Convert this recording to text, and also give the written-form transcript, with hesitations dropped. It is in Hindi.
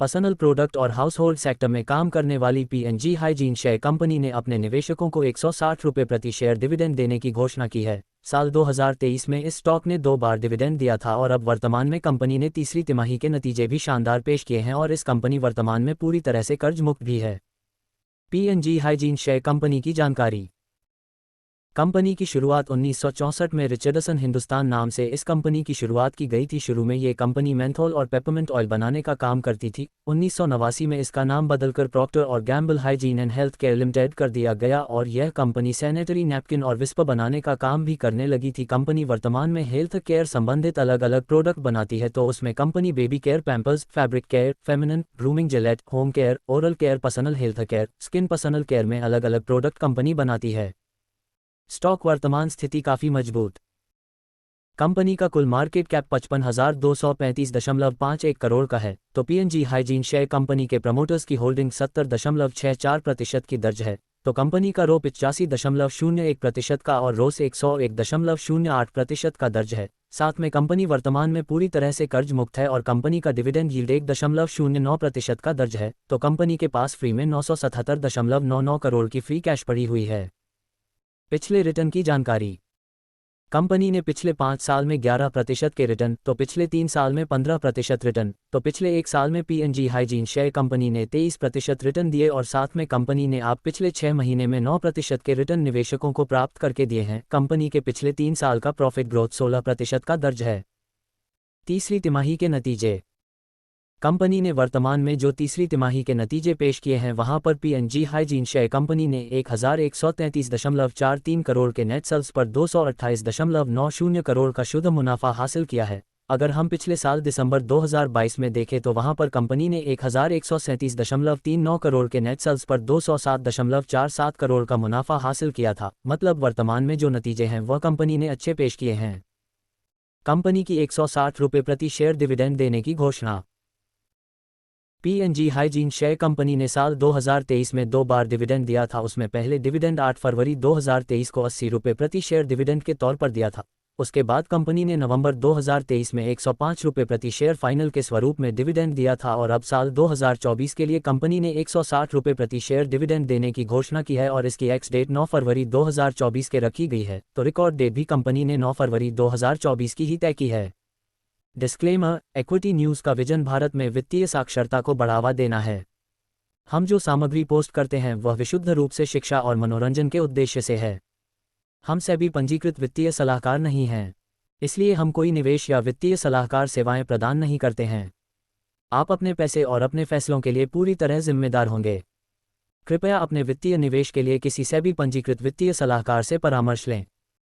पर्सनल प्रोडक्ट और हाउस होल्ड सेक्टर में काम करने वाली पीएनजी हाइजीन शेयर कंपनी ने अपने निवेशकों को 160 रुपये प्रति शेयर डिविडेंड देने की घोषणा की है। साल 2023 में इस स्टॉक ने 2 बार डिविडेंड दिया था और अब वर्तमान में कंपनी ने तीसरी तिमाही के नतीजे भी शानदार पेश किए हैं और इस कंपनी वर्तमान में पूरी तरह से कर्ज मुक्त भी है। पीएनजी हाइजीन शेयर कंपनी की जानकारी। कंपनी की शुरुआत 1964 में रिचर्डसन हिंदुस्तान नाम से इस कंपनी की शुरुआत की गई थी। शुरू में ये कंपनी मेंथोल और पेपरमिंट ऑयल बनाने का काम करती थी। 1989 में इसका नाम बदलकर प्रॉक्टर और Gamble hygiene and health care limited कर दिया गया और यह कंपनी सैनिटरी नैपकिन और विस्पर बनाने का काम भी करने लगी थी। कंपनी वर्तमान में हेल्थ केयर संबंधित अलग अलग प्रोडक्ट बनाती है, तो उसमें company baby care, Pampers, fabric care, feminine grooming, Gillette, home care, oral care, personal health care, skin personal care में अलग अलग प्रोडक्ट कंपनी बनाती है। स्टॉक वर्तमान स्थिति काफ़ी मजबूत। कंपनी का कुल मार्केट कैप 55,235.51 करोड़ का है, तो पीएनजी हाइजीन शेयर कंपनी के प्रमोटर्स की होल्डिंग 70.64% की दर्ज है, तो कंपनी का रो 85.01% का और रोस 101.08% का दर्ज है। साथ में कंपनी वर्तमान में पूरी तरह से कर्ज मुक्त है और कंपनी का डिविडेंड यील्ड 1.09% का दर्ज है, तो कंपनी के पास फ्री में 977.99 करोड़ की फ्री कैश पड़ी हुई है। पिछले रिटर्न की जानकारी। कंपनी ने पिछले 5 साल में 11% के रिटर्न, तो पिछले 3 साल में 15% रिटर्न, तो पिछले 1 साल में पीएनजी हाइजीन शेयर कंपनी ने 23% रिटर्न दिए और साथ में कंपनी ने आप पिछले 6 महीने में 9% के रिटर्न निवेशकों को प्राप्त करके दिए हैं। कंपनी के पिछले 3 साल का प्रॉफिट ग्रोथ 16% का दर्ज है। तीसरी तिमाही के नतीजे। कंपनी ने वर्तमान में जो तीसरी तिमाही के नतीजे पेश किए हैं वहां पर पीएनजी हाइजीन शेयर कंपनी ने 1133.43 करोड़ के नेट सेल्स पर 228.90 करोड़ का शुद्ध मुनाफा हासिल किया है। अगर हम पिछले साल दिसंबर 2022 में देखें तो वहां पर कंपनी ने 1137.39 करोड़ के नेट सेल्स पर 207.47 करोड़ का मुनाफा हासिल किया था। मतलब वर्तमान में जो नतीजे हैं वह कंपनी ने अच्छे पेश किए हैं। कंपनी की 160 रुपये प्रति शेयर डिविडेंड देने की घोषणा। पीएनजी हाइजीन शेयर कंपनी ने साल 2023 में 2 बार डिविडेंड दिया था। उसमें पहले डिविडेंड 8 फरवरी 2023 को 80 रुपये प्रति शेयर डिविडेंड के तौर पर दिया था। उसके बाद कंपनी ने नवंबर 2023 में 105 रुपये प्रति शेयर फाइनल के स्वरूप में डिविडेंड दिया था और अब साल 2024 के लिए कंपनी ने 160 रुपये प्रति शेयर डिविडेंड देने की घोषणा की है और इसकी एक्स डेट 9 फरवरी 2024 के रखी गई है, तो रिकॉर्ड डेट भी कंपनी ने 9 फरवरी 2024 की ही तय की है। डिस्क्लेमर, इक्विटी न्यूज़ का विजन भारत में वित्तीय साक्षरता को बढ़ावा देना है। हम जो सामग्री पोस्ट करते हैं वह विशुद्ध रूप से शिक्षा और मनोरंजन के उद्देश्य से है। हम सेबी पंजीकृत वित्तीय सलाहकार नहीं हैं, इसलिए हम कोई निवेश या वित्तीय सलाहकार सेवाएं प्रदान नहीं करते हैं। आप अपने पैसे और अपने फैसलों के लिए पूरी तरह जिम्मेदार होंगे। कृपया अपने वित्तीय निवेश के लिए किसी सेबी पंजीकृत वित्तीय सलाहकार से परामर्श लें।